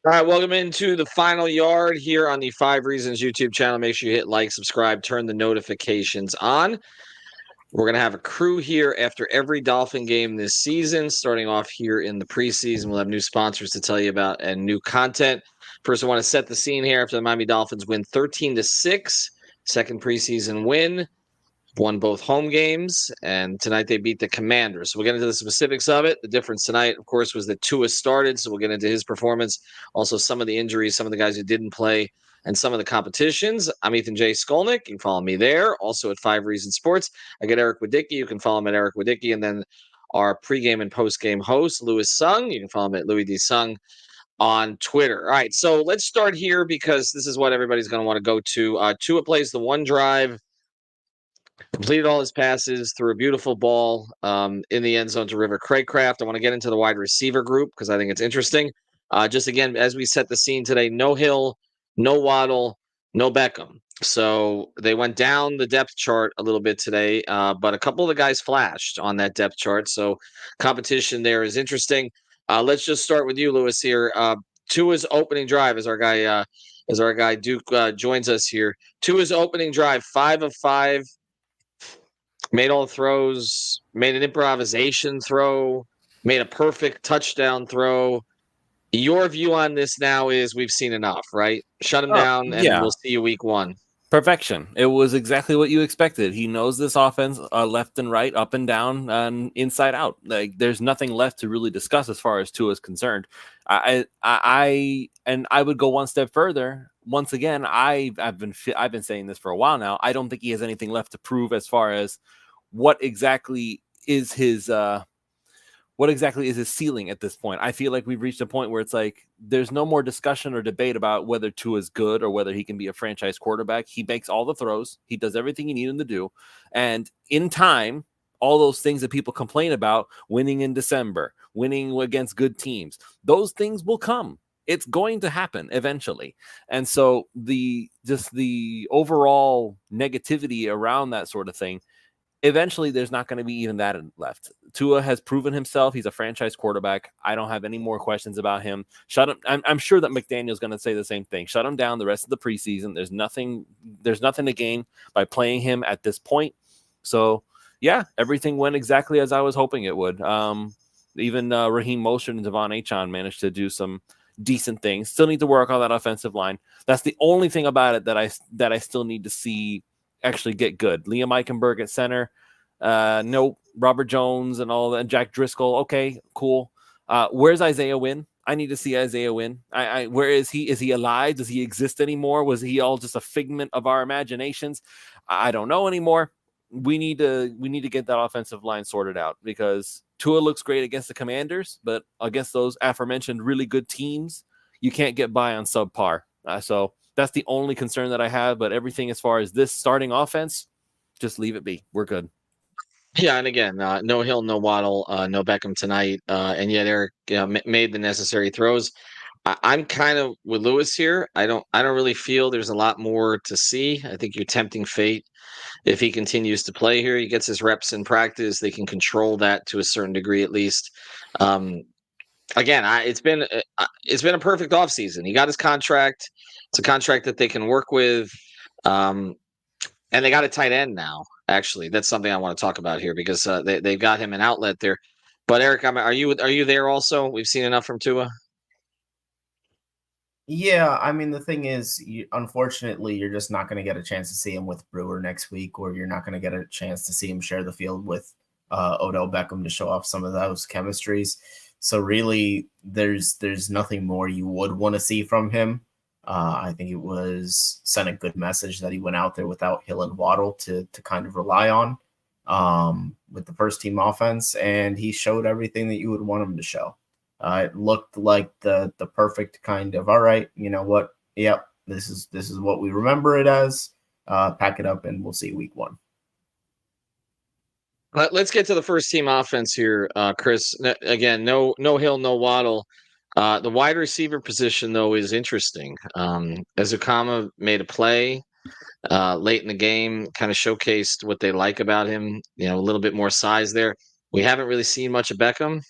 All right, welcome into the final yard here on the Five Reasons YouTube channel. Make sure you hit like, subscribe, turn the notifications on. We're going to have a crew here after every Dolphin game this season, starting off here in the preseason. We'll have new sponsors to tell you about and new content. First, I want to set the scene here after the Miami Dolphins win 13-6, second preseason win. Won both home games, and tonight they beat the Commanders. So we'll get into the specifics of it. The difference tonight, of course, was that Tua started, so we'll get into his performance. Also, some of the injuries, some of the guys who didn't play, and some of the competitions. I'm Ethan J. Skolnick. You can follow me there. Also at Five Reasons Sports. I get Eric Wadicki. You can follow him at Eric Wadicki. And then our pregame and postgame host, Louis Sung. You can follow him at Louis D. Sung on Twitter. All right, so let's start here because this is what everybody's going to want to go to. Tua plays the one drive, completed all his passes, threw a beautiful ball in the end zone to River Craycraft. I want to get into the wide receiver group because I think it's interesting. Just again, as we set the scene today, no Hill, no Waddle, no Beckham. So they went down the depth chart a little bit today, but a couple of the guys flashed on that depth chart. So competition there is interesting. Let's just start with you, Lewis. Here, Tua's opening drive as our guy Duke joins us here. Tua's opening drive, 5 of 5. Made all the throws, made an improvisation throw, made a perfect touchdown throw. Your view on this now is we've seen enough, right? Shut him down, and Yeah, we'll see you week one. perfection. It was exactly what you expected. He knows this offense left and right, up and down, and inside out. Like there's nothing left to really discuss as far as Tua is concerned. I would go one step further. Once again, I've been saying this for a while now. I don't think he has anything left to prove as far as what exactly is his ceiling at this point. I feel like we've reached a point where it's like there's no more discussion or debate about whether Tua is good or whether he can be a franchise quarterback. He makes all the throws. He does everything you need him to do. And in time, all those things that people complain about, winning in December, winning against good teams, those things will come. It's going to happen eventually. And so the overall negativity around that sort of thing, eventually there's not going to be even that left. Tua has proven himself. He's a franchise quarterback. I don't have any more questions about him. Shut him. I'm sure that McDaniel's going to say the same thing. Shut him down the rest of the preseason. There's nothing to gain by playing him at this point. So yeah, everything went exactly as I was hoping it would. Even Raheem Mostert and Devon Achane managed to do some decent things. Still need to work on that offensive line. That's the only thing about it that I still need to see actually get good. Liam Eichenberg at center. No, Robert Jones and all that. Jack Driscoll. Okay, cool. Where's Isaiah Wynn? I need to see Isaiah Wynn. Where is he? Is he alive? Does he exist anymore? Was he all just a figment of our imaginations? I don't know anymore. We need to get that offensive line sorted out because Tua looks great against the Commanders, but against those aforementioned really good teams, you can't get by on subpar. So that's the only concern that I have. But everything as far as this starting offense, just leave it be. We're good. Yeah, and again, no Hill, no Waddle, no Beckham tonight, and yet Eric made the necessary throws. I'm kind of with Lewis here. I don't really feel there's a lot more to see. I think you're tempting fate if he continues to play here. He gets his reps in practice. They can control that to a certain degree, at least. Um, Again, it's been a perfect offseason. He got his contract. It's a contract that they can work with, um, and they got a tight end now. Actually, that's something I want to talk about here because they've got him an outlet there. But Eric, are you there also? We've seen enough from Tua. Yeah, I mean, the thing is, unfortunately, you're just not going to get a chance to see him with Brewer next week, or you're not going to get a chance to see him share the field with Odell Beckham to show off some of those chemistries. So really, there's nothing more you would want to see from him. I think it was sent a good message that he went out there without Hill and Waddle to kind of rely on with the first team offense, and he showed everything that you would want him to show. It looked like the perfect kind of, all right, you know what? Yep, this is what we remember it as. Pack it up, and we'll see week one. Let's get to the first team offense here, Chris. Again, no Hill, no Waddle. The wide receiver position though is interesting. Ezukama made a play late in the game, kind of showcased what they like about him. You know, a little bit more size there. We haven't really seen much of Beckham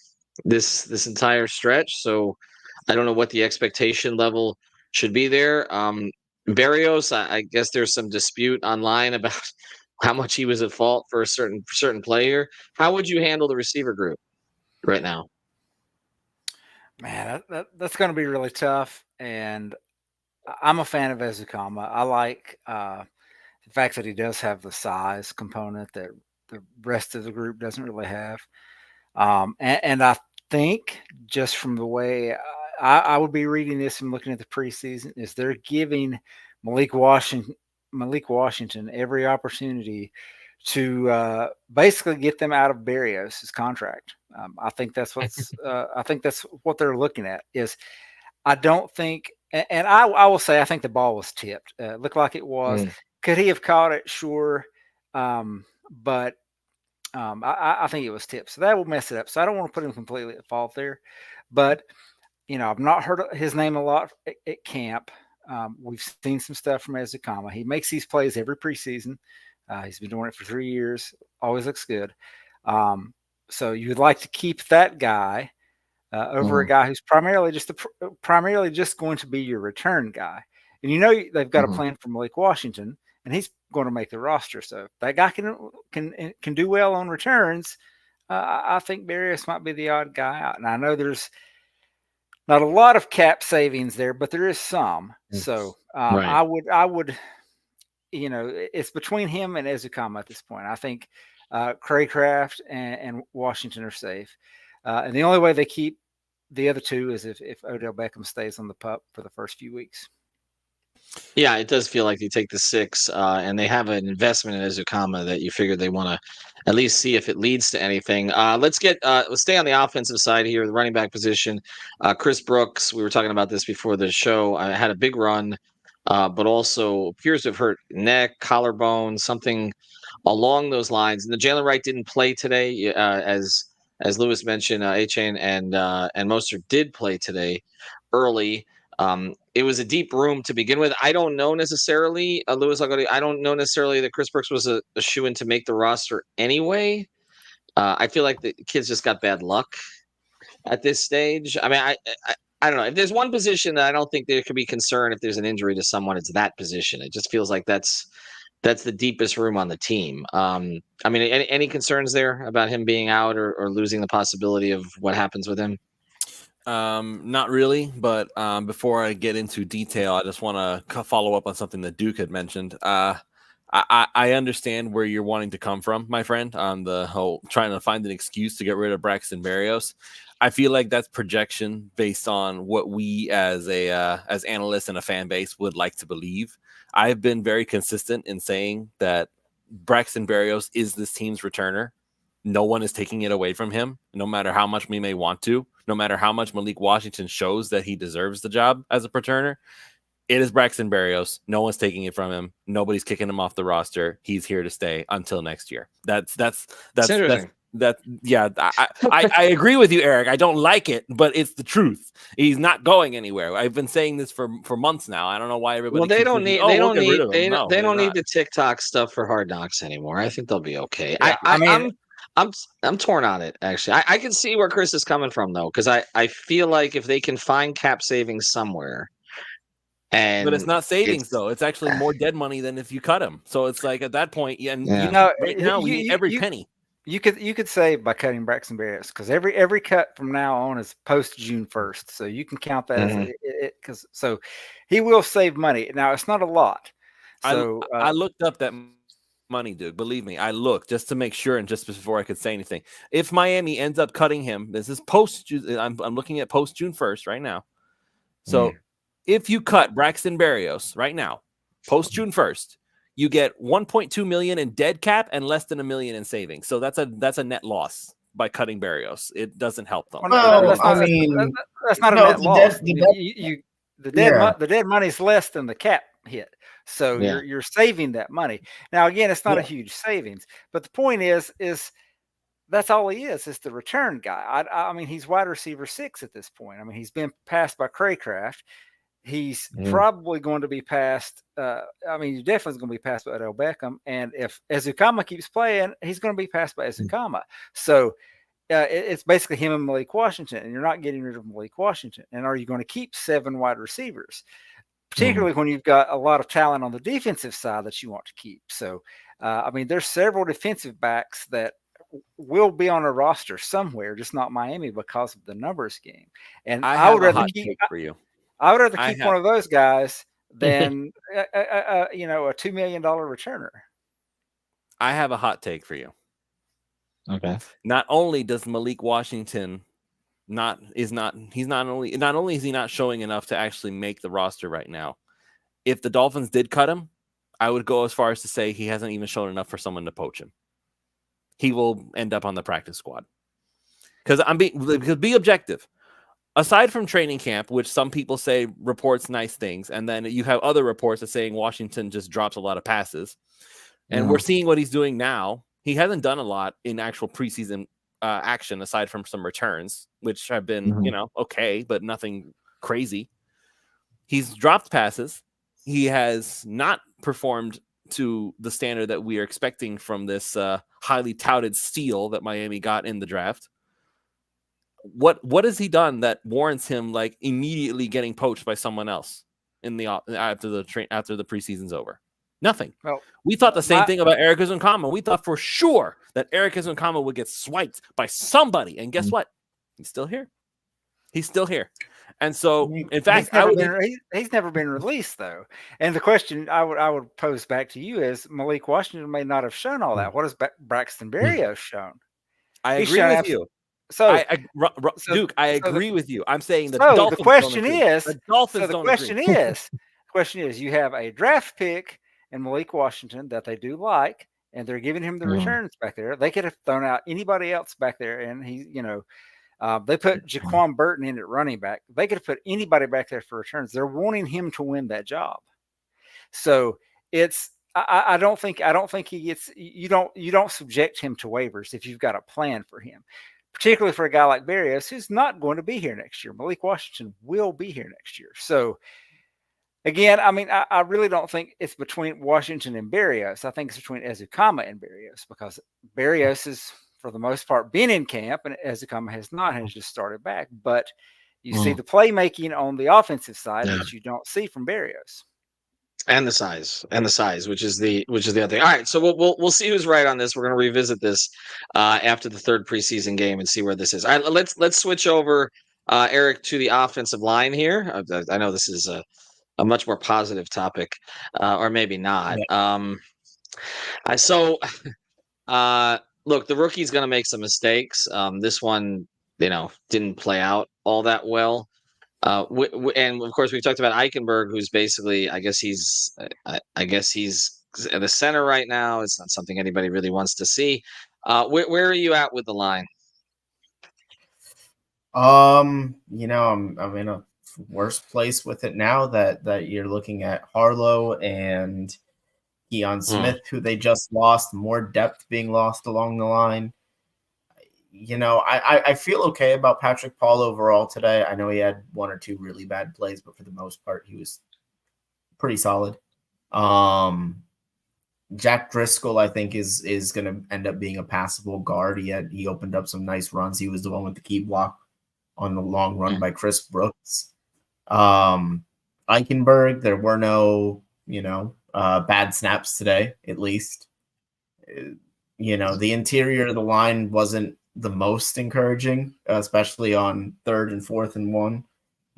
this entire stretch, so I don't know what the expectation level should be there. Berrios, I guess there's some dispute online about how much he was at fault for a certain player. How would you handle the receiver group right now? Man, that's going to be really tough. And I'm a fan of Ezukama. I like the fact that he does have the size component that the rest of the group doesn't really have. And I think just from the way I would be reading this and looking at the preseason is they're giving Malik Washington every opportunity to basically get them out of Berrios' contract. I think that's what they're looking at. Is I don't think, and I will say I think the ball was tipped. It looked like it was. Could he have caught it? Sure, but I think it was tipped, so that will mess it up. So I don't want to put him completely at fault there, but I've not heard his name a lot at camp. We've seen some stuff from Ezukama. He makes these plays every preseason. He's been doing it for 3 years. Always looks good. So you would like to keep that guy over a guy who's primarily just going to be your return guy. And they've got a plan for Malik Washington, and he's going to make the roster. So if that guy can do well on returns, I think Berrios might be the odd guy out. And I know there's not a lot of cap savings there, but there is some. So Right. I would, it's between him and Ezukama at this point. I think Craycraft and Washington are safe. And the only way they keep the other two is if Odell Beckham stays on the pup for the first few weeks. Yeah, it does feel like they take the 6, and they have an investment in Ezukama that you figure they want to at least see if it leads to anything. Let's stay on the offensive side here, the running back position. Chris Brooks, we were talking about this before the show, had a big run, but also appears to have hurt neck, collarbone, something along those lines. And the Jalen Wright didn't play today, as Lewis mentioned. Achane and Mostert did play today early. It was a deep room to begin with. I don't know necessarily, Louis, I don't know necessarily that Chris Brooks was a shoo-in to make the roster anyway. I feel like the kids just got bad luck at this stage. I mean, I don't know. If there's one position that I don't think there could be concern if there's an injury to someone, it's that position. It just feels like that's the deepest room on the team. I mean, any concerns there about him being out or losing the possibility of what happens with him? Not really, but before I get into detail, I just want to follow up on something that Duke had mentioned. I understand where you're wanting to come from, my friend, on the whole trying to find an excuse to get rid of Braxton Berrios. I feel like that's projection based on what we as analysts and a fan base would like to believe. I've been very consistent in saying that Braxton Berrios is this team's returner. No one is taking it away from him, no matter how much we may want to, no matter how much Malik Washington shows that he deserves the job as a returner. It is Braxton Berrios. No one's taking it from him. Nobody's kicking him off the roster. He's here to stay until next year. That's interesting. I agree with you, Eric. I don't like it, but it's the truth. He's not going anywhere. I've been saying this for months now. I don't know why everybody. Well, they don't need the TikTok stuff for Hard Knocks anymore. I think they'll be okay. Yeah, I'm torn on it, actually. I can see where Chris is coming from, though, because I feel like if they can find cap savings somewhere, but it's not savings, though. It's actually more dead money than if you cut him. So it's like at that point, right now we need every penny. You could save by cutting Braxton Berrios because every cut from now on is post June 1st, so you can count that as so he will save money. Now it's not a lot. So I looked up that money, dude. Believe me, I looked just to make sure and just before I could say anything. If Miami ends up cutting him, this is post. I'm looking at post June 1st right now. So if you cut Braxton Berrios right now, post June 1st, you get 1.2 million in dead cap and less than $1 million in savings. So that's a net loss by cutting Berrios. It doesn't help them. Well, that's not a net loss. The dead money's less than the cap hit. So you're saving that money. Now again, it's not a huge savings, but the point is that's all he is the return guy. I mean, he's wide receiver 6 at this point. I mean, he's been passed by Craycraft. He's probably going to be passed. He definitely is going to be passed by Odell Beckham. And if Ezukama keeps playing, he's going to be passed by Ezukama. So it's basically him and Malik Washington, and you're not getting rid of Malik Washington. And are you going to keep 7 wide receivers, particularly when you've got a lot of talent on the defensive side that you want to keep? So, I mean, there's several defensive backs that will be on a roster somewhere, just not Miami because of the numbers game. And I would rather keep for you. I would rather keep one of those guys than a $2 million returner. I have a hot take for you. Okay. Not only does Malik Washington not only is he not showing enough to actually make the roster right now. If the Dolphins did cut him, I would go as far as to say he hasn't even shown enough for someone to poach him. He will end up on the practice squad. Because be objective. Aside from training camp, which some people say reports nice things, and then you have other reports that saying Washington just drops a lot of passes, and we're seeing what he's doing now. He hasn't done a lot in actual preseason action aside from some returns, which have been, okay, but nothing crazy. He's dropped passes. He has not performed to the standard that we are expecting from this highly touted steal that Miami got in the draft. What has he done that warrants him like immediately getting poached by someone else in the after the preseason's over? Nothing. Well, we thought the same thing about Eric Ezukanma. We thought for sure that Eric Ezukanma would get swiped by somebody, and guess what? He's still here. He's still here. And so, in fact, he's never been released, though. And the question I would pose back to you is: Malik Washington may not have shown all that. What has Braxton Berrios shown? I agree with you. So, Duke, I agree with you. I'm saying the Dolphins. The question is, the question is, you have a draft pick in Malik Washington that they do like, and they're giving him the returns back there. They could have thrown out anybody else back there, and they put Jaquan Burton in at running back. They could have put anybody back there for returns. They're wanting him to win that job. So I don't think he gets. You don't subject him to waivers if you've got a plan for him, particularly for a guy like Berrios, who's not going to be here next year. Malik Washington will be here next year. So again, I mean, I really don't think it's between Washington and Berrios. I think it's between Ezukanma and Berrios, because Berrios is, for the most part, been in camp, and Ezukanma has just started back. But you see the playmaking on the offensive side that you don't see from Berrios. And the size, which is the other thing. All right, so we'll see who's right on this. We're going to revisit this after the third preseason game and see where this is. All right, let's switch over, Eric, to the offensive line here. I know this is a much more positive topic, or maybe not. Yeah. Look, the rookie's going to make some mistakes. This one, didn't play out all that well. And of course, we've talked about Eichenberg, who's basically, I guess he's at the center right now. It's not something anybody really wants to see. Where are you at with the line? I'm in a worse place with it now that you're looking at Harlow and Keon Smith, who they just lost, more depth being lost along the line. I feel okay about Patrick Paul overall today. I know he had one or two really bad plays, but for the most part, he was pretty solid. Jack Driscoll, I think, is going to end up being a passable guard. He opened up some nice runs. He was the one with the key block on the long run by Chris Brooks. Eichenberg, there were no, bad snaps today, at least. The interior of the line wasn't the most encouraging, especially on 3rd and 4th and 1.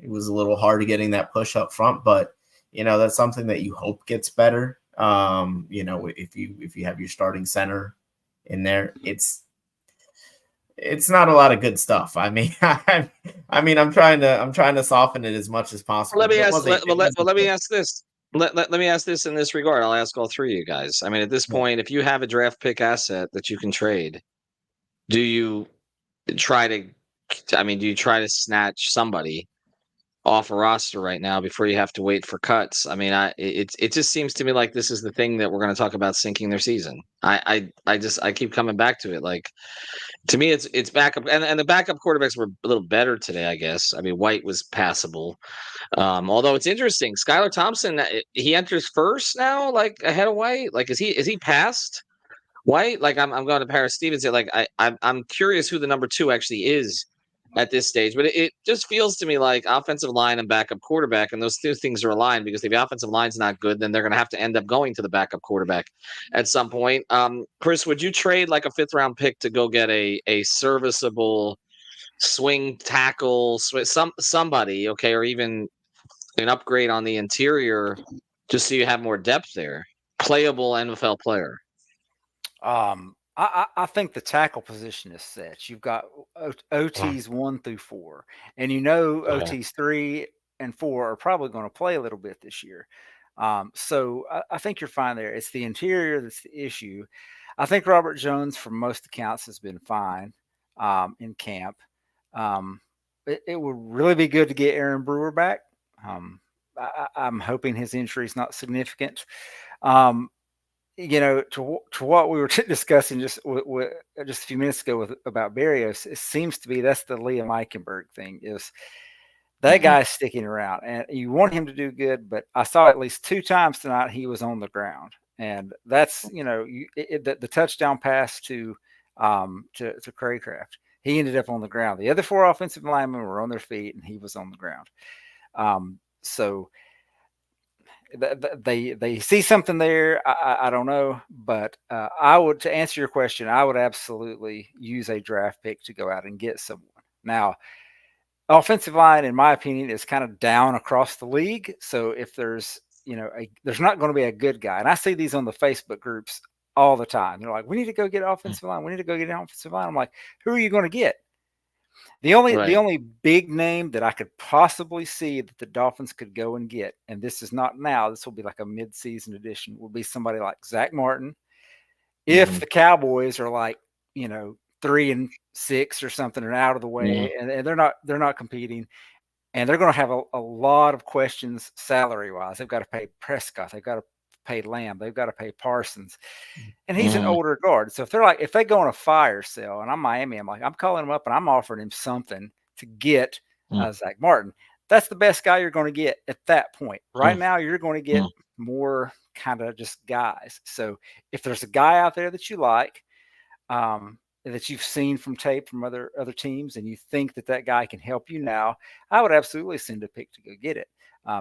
It was a little hard to getting that push up front, but that's something that you hope gets better. If you have your starting center in there, it's not a lot of good stuff. I mean, I'm trying to soften it as much as possible. Let me ask this. Let me ask this in this regard. I'll ask all three of you guys. I mean, at this point, if you have a draft pick asset that you can trade, do you try to snatch somebody off a roster right now before you have to wait for cuts? I mean, it just seems to me like this is the thing that we're going to talk about sinking their season. I keep coming back to it. Like, to me, it's backup, and the backup quarterbacks were a little better today, I guess. I mean, White was passable. Although it's interesting, Skylar Thompson, he enters first now, like ahead of White. Like, is he passed, Why? Like I'm going to Paris Stevens here. Like I'm curious who the number 2 actually is at this stage, but it just feels to me like offensive line and backup quarterback, and those two things are aligned because if the offensive line's not good, then they're going to have to end up going to the backup quarterback at some point. Chris, would you trade like a 5th-round pick to go get a serviceable swing tackle, somebody, okay, or even an upgrade on the interior, just so you have more depth there, playable NFL player? I think the tackle position is set. You've got OTs 1 through 4, and OTs 3 and 4 are probably going to play a little bit this year. So I think you're fine there. It's the interior that's the issue. I think Robert Jones, from most accounts, has been fine in camp. It would really be good to get Aaron Brewer back. I'm hoping his injury is not significant. To what we were discussing just a few minutes ago about Berrios, it seems to be that's the Liam Eichenberg thing, is that guy's sticking around, and you want him to do good. But I saw at least 2 times tonight he was on the ground, and that's the touchdown pass to Craycraft. He ended up on the ground. The other 4 offensive linemen were on their feet, and he was on the ground. So they see something there. I don't know, but to answer your question, I would absolutely use a draft pick to go out and get someone. Now, offensive line, in my opinion, is kind of down across the league. So if there's there's not going to be a good guy, and I see these on the Facebook groups all the time. They're like, "We need to go get an offensive line. We need to go get an offensive line." I'm like, "Who are you going to get?" The only big name that I could possibly see that the Dolphins could go and get, and this is not now, this will be like a mid-season addition, would be somebody like Zach Martin. If the Cowboys are like 3-6 or something and out of the way, and they're not competing, and they're going to have a lot of questions salary-wise. They've got to pay Prescott, they've got to pay Lamb, they've got to pay Parsons, and he's an older guard. So if they go on a fire sale, and I'm Miami, I'm calling him up and I'm offering him something to get Zach Martin. That's the best guy you're going to get at that point. Right now, you're going to get more kind of just guys. So if there's a guy out there that you like, that you've seen from tape from other teams, and you think that guy can help you now, I would absolutely send a pick to go get it.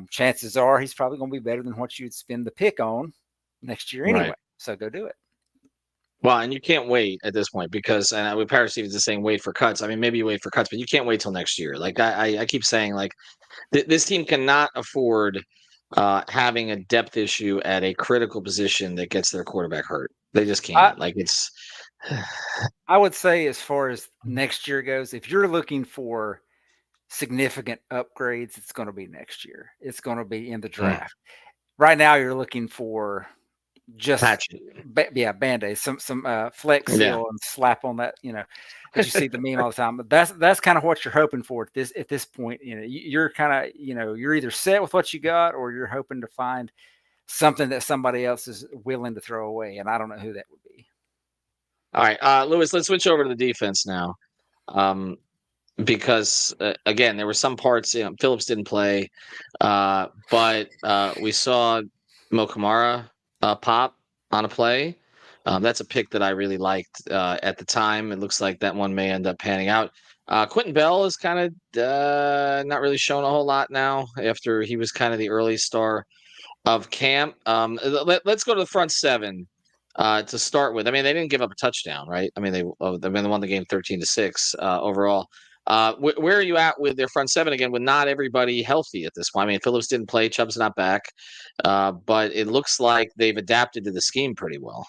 Chances are he's probably going to be better than what you'd spend the pick on next year anyway. Right. So go do it. Well, and you can't wait at this point because, and with Paris Stevens is saying wait for cuts. I mean, maybe you wait for cuts, but you can't wait till next year. Like I keep saying, like this team cannot afford having a depth issue at a critical position that gets their quarterback hurt. They just can't. I would say, as far as next year goes, if you're looking for significant upgrades, it's going to be next year. It's going to be in the draft. Right now, you're looking for just Band-Aid, some Flex Seal and slap on that. But you see the meme all the time. But that's kind of what you're hoping for at this point. You're kind of you're either set with what you got, or you're hoping to find something that somebody else is willing to throw away, and I don't know who that would be. All right, Lewis, let's switch over to the defense now. Because again, there were some parts. Phillips didn't play, but we saw Mo Kamara pop on a play. That's a pick that I really liked at the time. It looks like that one may end up panning out. Quentin Bell is kind of not really showing a whole lot now after he was kind of the early star of camp. Let's go to the front 7. To start with, I mean, they didn't give up a touchdown, right? I mean, they won the game 13-6 overall. Where are you at with their front 7 again, with not everybody healthy at this point? I mean, Phillips didn't play, Chubb's not back, but it looks like they've adapted to the scheme pretty well.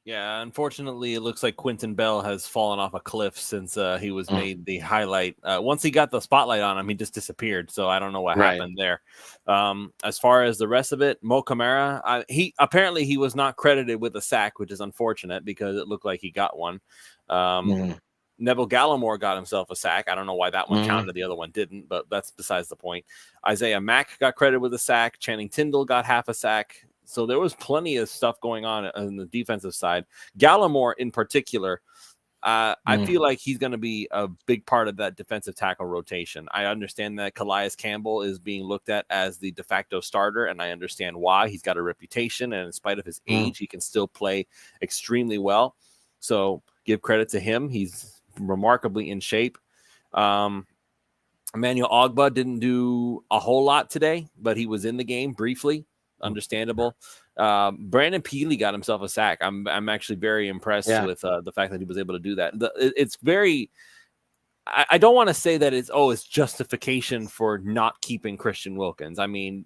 Yeah, unfortunately, it looks like Quentin Bell has fallen off a cliff since he was made the highlight. Once he got the spotlight on him, he just disappeared. So I don't know what happened there. As far as the rest of it, Mo Kamara, he was not credited with a sack, which is unfortunate because it looked like he got one. Neville Gallimore got himself a sack. I don't know why that one counted, the other one didn't, but that's besides the point. Isaiah Mack got credited with a sack. Channing Tindall got half a sack. So there was plenty of stuff going on the defensive side. Gallimore, in particular, I feel like he's going to be a big part of that defensive tackle rotation. I understand that Calais Campbell is being looked at as the de facto starter, and I understand why. He's got a reputation, and in spite of his age, he can still play extremely well. So give credit to him. He's remarkably in shape. Emmanuel Ogbah didn't do a whole lot today, but he was in the game briefly. Understandable. Brandon Peely got himself a sack. I'm actually very impressed with the fact that he was able to do that. It's very. I don't want to say that it's justification for not keeping Christian Wilkins. I mean,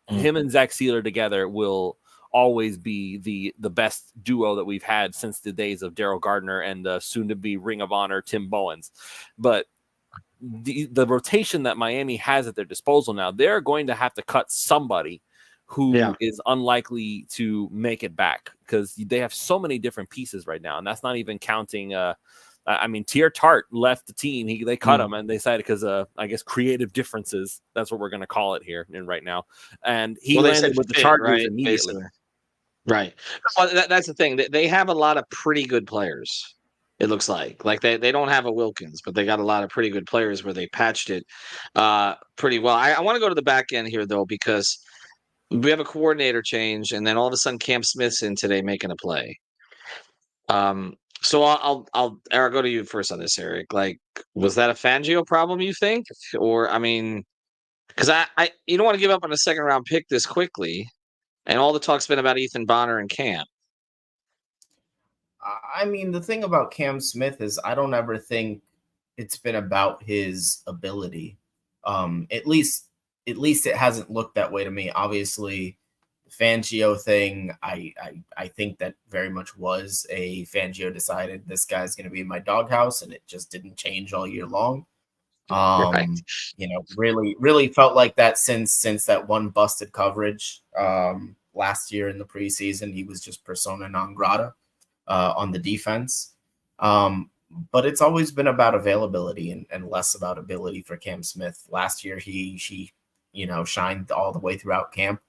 him and Zach Sealer together will always be the best duo that we've had since the days of Daryl Gardner and soon to be Ring of Honor Tim Bowens. But the rotation that Miami has at their disposal now, they're going to have to cut somebody who is unlikely to make it back because they have so many different pieces right now. And that's not even counting. I mean, Tier Tart left the team. They cut him and they decided because I guess creative differences. That's what we're going to call it here and right now. And he landed with the Chargers immediately. Basically. Right. Well, that's the thing. They have a lot of pretty good players. It looks like they don't have a Wilkins, but they got a lot of pretty good players where they patched it pretty well. I want to go to the back end here though, because we have a coordinator change, and then all of a sudden Cam Smith's in today making a play. So I'll Eric, go to you first on this, Eric. Like, was that a Fangio problem, you think? Or I mean, because I you don't want to give up on a second round pick this quickly, and all the talk's been about Ethan Bonner and Cam. I mean, the thing about Cam Smith is I don't ever think it's been about his ability. At least it hasn't looked that way to me. Obviously, the Fangio thing, I think that very much was a Fangio decided this guy's going to be in my doghouse, and it just didn't change all year long. Really felt like that since that one busted coverage last year in the preseason. He was just persona non grata on the defense. But it's always been about availability and less about ability for Cam Smith. Last year, he shined all the way throughout camp.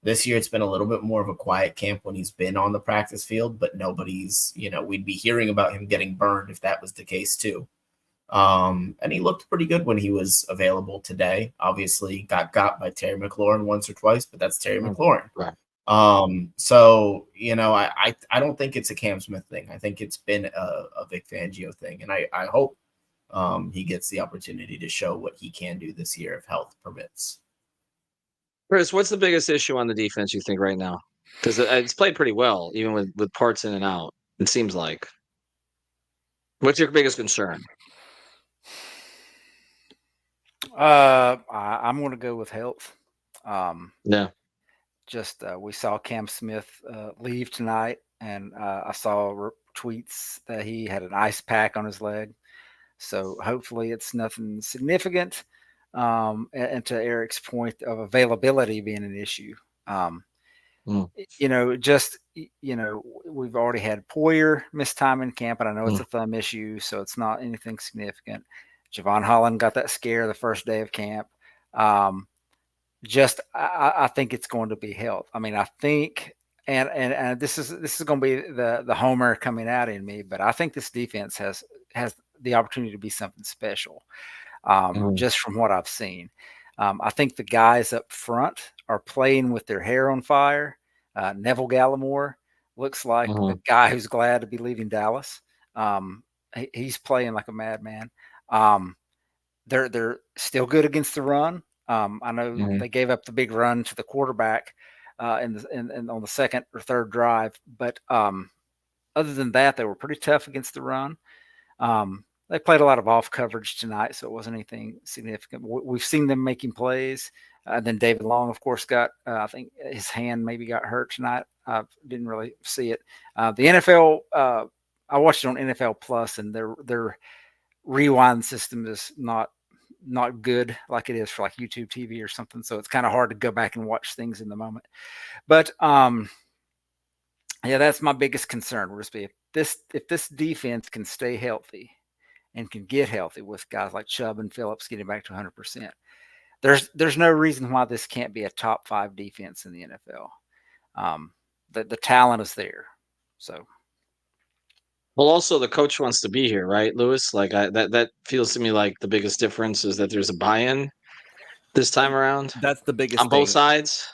This year, it's been a little bit more of a quiet camp when he's been on the practice field, but nobody's, we'd be hearing about him getting burned if that was the case too. And he looked pretty good when he was available today. Obviously got by Terry McLaurin once or twice, but that's Terry McLaurin. Right. So, I don't think it's a Cam Smith thing. I think it's been a Vic Fangio thing. And I hope he gets the opportunity to show what he can do this year if health permits. Chris, what's the biggest issue on the defense you think right now? Because it's played pretty well, even with parts in and out, it seems like. What's your biggest concern? I'm going to go with health. Just we saw Cam Smith leave tonight, and I saw tweets that he had an ice pack on his leg. So hopefully it's nothing significant. And to Eric's point of availability being an issue, we've already had Poyer miss time in camp, and I know it's a thumb issue, so it's not anything significant. Javon Holland got that scare the first day of camp. I think it's going to be health. I mean, I think, and this is going to be the homer coming out in me, but I think this defense has the opportunity to be something special. Just from what I've seen, I think the guys up front are playing with their hair on fire. Neville Gallimore looks like a guy who's glad to be leaving Dallas. He's playing like a madman. They're still good against the run. I know they gave up the big run to the quarterback on the second or third drive, but other than that, they were pretty tough against the run. They played a lot of off coverage tonight, so it wasn't anything significant. We've seen them making plays. Then David Long, of course, I think his hand maybe got hurt tonight. I didn't really see it. The NFL, I watched it on NFL Plus, and their rewind system is not good like it is for like YouTube TV or something. So it's kind of hard to go back and watch things in the moment. But that's my biggest concern. Will just be if this defense can stay healthy and can get healthy with guys like Chubb and Phillips getting back to 100%. There's no reason why this can't be a top 5 defense in the NFL. The talent is there. So Well, also the coach wants to be here, right, Lewis? Like that feels to me like the biggest difference is that there's a buy-in this time around That's the biggest on both thing. sides.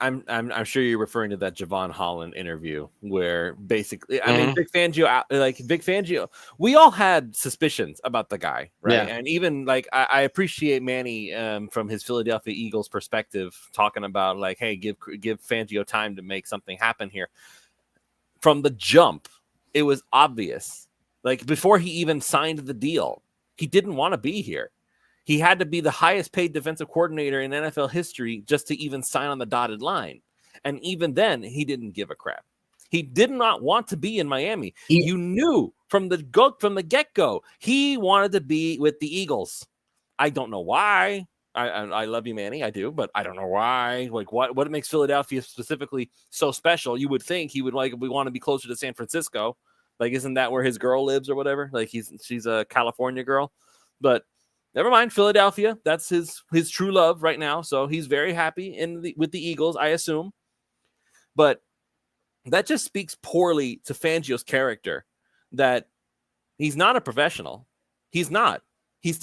I'm sure you're referring to that Javon Holland interview where basically, I mean, Vic Fangio, we all had suspicions about the guy, right? Yeah. And even like I appreciate Manny from his Philadelphia Eagles perspective, talking about like, hey, give Fangio time to make something happen here. From the jump, it was obvious. Like before he even signed the deal, he didn't want to be here. He had to be the highest paid defensive coordinator in NFL history just to even sign on the dotted line. And even then, he didn't give a crap. He did not want to be in Miami. You knew from the get-go, he wanted to be with the Eagles. I don't know why. I love you, Manny. I do, but I don't know why. Like what makes Philadelphia specifically so special? You would think he would we want to be closer to San Francisco. Like, isn't that where his girl lives or whatever? Like she's a California girl, but never mind, Philadelphia. That's his true love right now. So he's very happy with the Eagles, I assume. But that just speaks poorly to Fangio's character. That he's not a professional. He's not. He's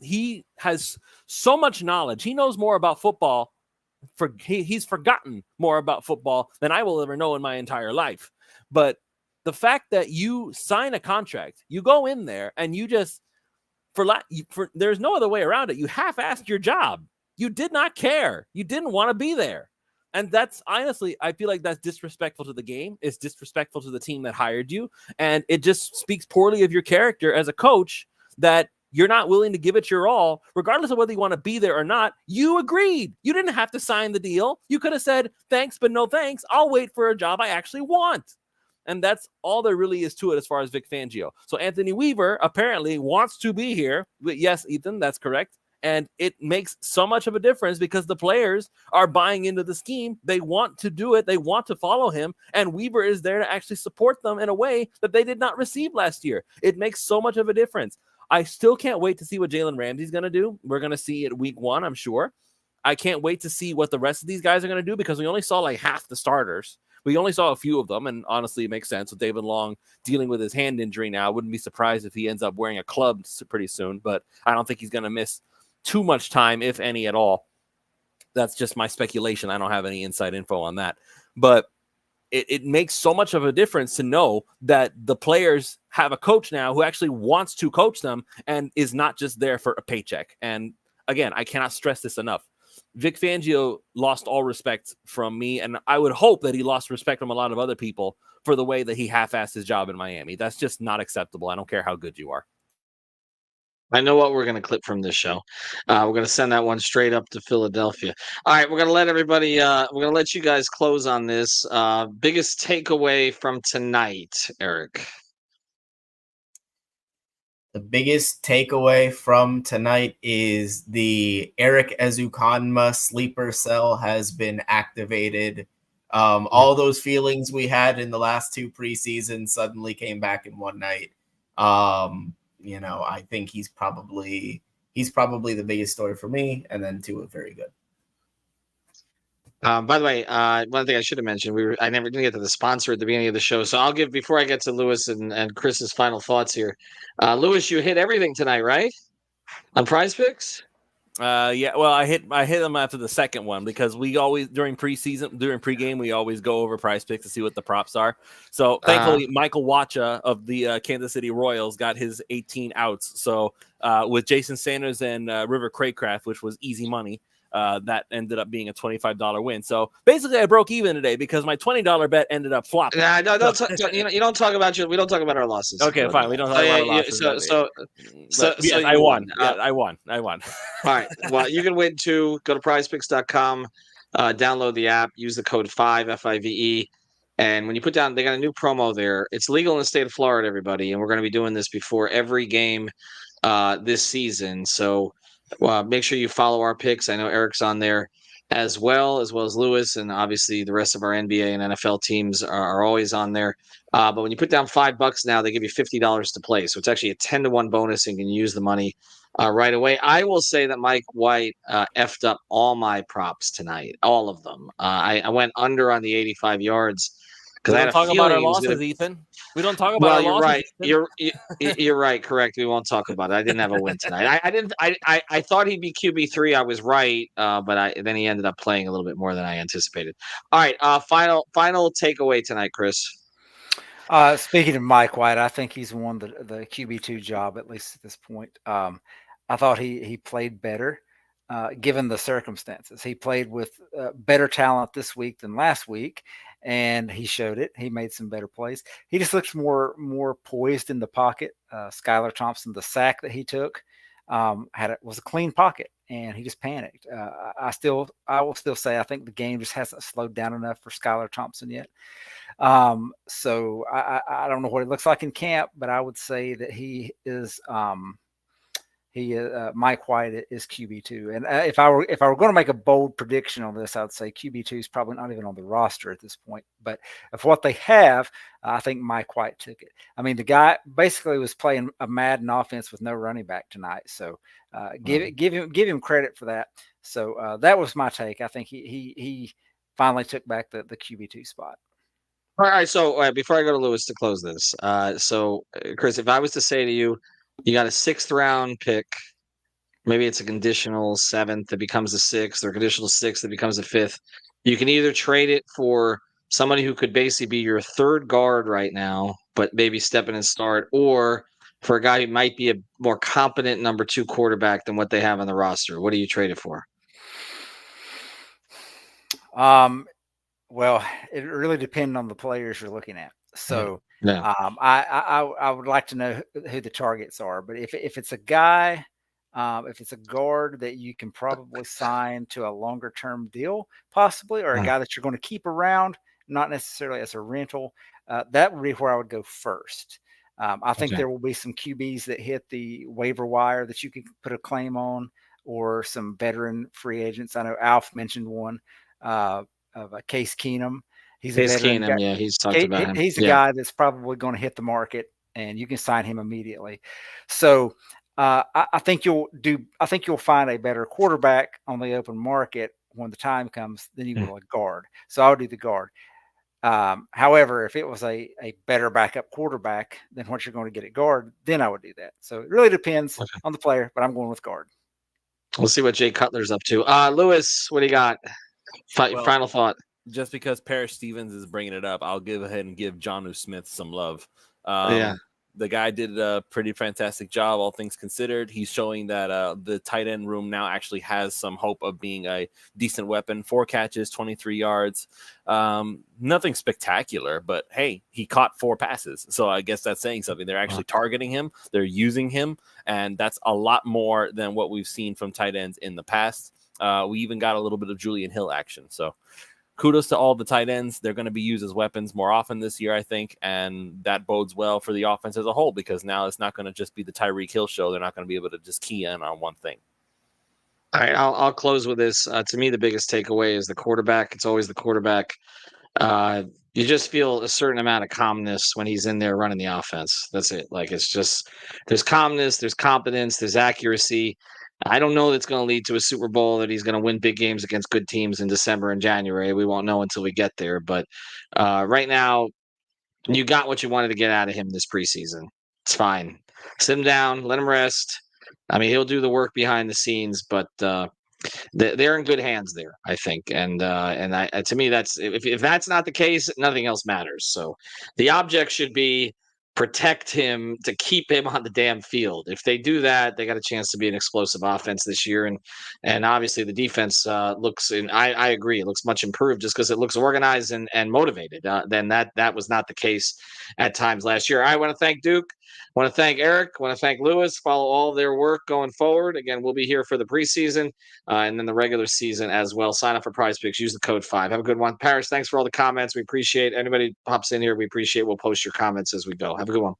he has so much knowledge. He knows more about football. He's forgotten more about football than I will ever know in my entire life. But the fact that you sign a contract, you go in there and you just there's no other way around it. You half-assed your job. You did not care. You didn't want to be there. And that's honestly, I feel like that's disrespectful to the game. It's disrespectful to the team that hired you. And it just speaks poorly of your character as a coach that you're not willing to give it your all, regardless of whether you want to be there or not. You agreed. You didn't have to sign the deal. You could have said, thanks, but no thanks. I'll wait for a job I actually want. And that's all there really is to it as far as Vic Fangio. So Anthony Weaver apparently wants to be here. Yes, Ethan, that's correct. And it makes so much of a difference because the players are buying into the scheme. They want to do it. They want to follow him. And Weaver is there to actually support them in a way that they did not receive last year. It makes so much of a difference. I still can't wait to see what Jalen Ramsey's going to do. We're going to see it week 1, I'm sure. I can't wait to see what the rest of these guys are going to do because we only saw like half the starters. We only saw a few of them, and honestly, it makes sense with David Long dealing with his hand injury now. I wouldn't be surprised if he ends up wearing a club pretty soon, but I don't think he's going to miss too much time, if any at all. That's just my speculation. I don't have any inside info on that. But it makes so much of a difference to know that the players have a coach now who actually wants to coach them and is not just there for a paycheck. And again, I cannot stress this enough. Vic Fangio lost all respect from me, and I would hope that he lost respect from a lot of other people for the way that he half-assed his job in Miami. That's just not acceptable. I don't care how good you are. I know what we're going to clip from this show. We're going to send that one straight up to Philadelphia. All right, we're going to let everybody. We're going to let you guys close on this. Biggest takeaway from tonight, Eric. The biggest takeaway from tonight is the Eric Ezukanma sleeper cell has been activated. All those feelings we had in the last 2 preseasons suddenly came back in one night. I think he's probably the biggest story for me, and then Tua very good. By the way, one thing I should have mentioned, I never did get to the sponsor at the beginning of the show, so I'll give before I get to Lewis and Chris's final thoughts here. Lewis, you hit everything tonight, right? On Prize Picks? Yeah. Well, I hit them after the second one because we always during pregame we always go over Prize Picks to see what the props are. So thankfully, Michael Wacha of the Kansas City Royals got his 18 outs. So with Jason Sanders and River Craycraft, which was easy money. That ended up being a $25 win. So basically, I broke even today because my $20 bet ended up flopping. No, you don't talk about we don't talk about our losses. Okay, fine. We don't talk about our losses. Yes, I won. I won. All right. Well, you can win too. Go to PrizePicks.com, download the app, use the code 5 FIVE, and when you put down, they got a new promo there. It's legal in the state of Florida, everybody, and we're going to be doing this before every game this season. So. Make sure you follow our picks. I know Eric's on there as well as Lewis, and obviously the rest of our NBA and NFL teams are always on there. But when you put down $5 now, they give you $50 to play. So it's actually a 10-to-1 bonus, and you can use the money right away. I will say that Mike White effed up all my props tonight, all of them. I went under on the 85 yards. because We I don't had a talk about feeling our he was going losses, to. Ethan. We don't talk about Well, our you're losses. right. Ethan. You're right. Correct. We won't talk about it. I didn't have a win tonight. I didn't. I thought he'd be QB3. I was right, but then he ended up playing a little bit more than I anticipated. All right. Final takeaway tonight, Chris. Speaking of Mike White, I think he's won the QB2 job, at least at this point. I thought he played better given the circumstances. He played with better talent this week than last week, and he showed it. He made some better plays. He just looks more poised in the pocket. Skylar Thompson, the sack that he took, was a clean pocket, and he just panicked. I will still say I think the game just hasn't slowed down enough for Skylar Thompson yet. So I don't know what it looks like in camp, but I would say that he is Mike White is QB2. And if I were going to make a bold prediction on this, I would say QB2 is probably not even on the roster at this point. But of what they have, I think Mike White took it. I mean, the guy basically was playing a Madden offense with no running back tonight. So give him credit for that. So that was my take. I think he finally took back the QB2 spot. All right. So before I go to Lewis to close this, Chris, if I was to say to you, you got a 6th round pick, maybe it's a conditional 7th that becomes a 6th, or conditional 6th that becomes a 5th. You can either trade it for somebody who could basically be your 3rd guard right now, but maybe step in and start, or for a guy who might be a more competent number 2 quarterback than what they have on the roster. What do you trade it for? Well, it really depends on the players you're looking at. So, Yeah. I would like to know who the targets are. But if it's a guy, if it's a guard that you can probably sign to a longer term deal, possibly, or a guy that you're going to keep around, not necessarily as a rental, that would be where I would go first. I think there will be some QBs that hit the waiver wire that you can put a claim on, or some veteran free agents. I know Alf mentioned one. Of Case Keenum. He's a veteran guy. Yeah, he's talked about him. He's a guy that's probably going to hit the market, and you can sign him immediately. So I think you'll find a better quarterback on the open market when the time comes than you will a guard. So I would do the guard. However, if it was a better backup quarterback than what you're going to get at guard, then I would do that. So it really depends on the player, but I'm going with guard. We'll see what Jay Cutler's up to. Lewis, what do you got? Final thought. Just because Parrish Stevens is bringing it up, I'll go ahead and give Jonnu Smith some love. The guy did a pretty fantastic job, all things considered. He's showing that the tight end room now actually has some hope of being a decent weapon. 4 catches, 23 yards. Nothing spectacular, but hey, he caught 4 passes. So I guess that's saying something. They're actually targeting him. They're using him. And that's a lot more than what we've seen from tight ends in the past. We even got a little bit of Julian Hill action. So kudos to all the tight ends. They're going to be used as weapons more often this year, I think. And that bodes well for the offense as a whole, because now it's not going to just be the Tyreek Hill show. They're not going to be able to just key in on one thing. All right, I'll close with this. To me, the biggest takeaway is the quarterback. It's always the quarterback. You just feel a certain amount of calmness when he's in there running the offense. That's it. Like, it's just, there's calmness, there's competence, there's accuracy. I don't know that's going to lead to a Super Bowl, that he's going to win big games against good teams in December and January. We won't know until we get there. But right now, you got what you wanted to get out of him this preseason. It's fine. Sit him down, let him rest. I mean, he'll do the work behind the scenes, but they're in good hands there, I think. And to me, that's if that's not the case, nothing else matters. So the object should be protect him, to keep him on the damn field. If they do that, they got a chance to be an explosive offense this year. And obviously the defense looks, and I agree, it looks much improved just because it looks organized and motivated. Then that was not the case at times last year. I want to thank Duke. I want to thank Eric. I want to thank Lewis. Follow all their work going forward. Again, we'll be here for the preseason and then the regular season as well. Sign up for Prize Picks. Use the code 5. Have a good one. Paris, thanks for all the comments. We appreciate anybody pops in here. We appreciate. We'll post your comments as we go. Have a good one.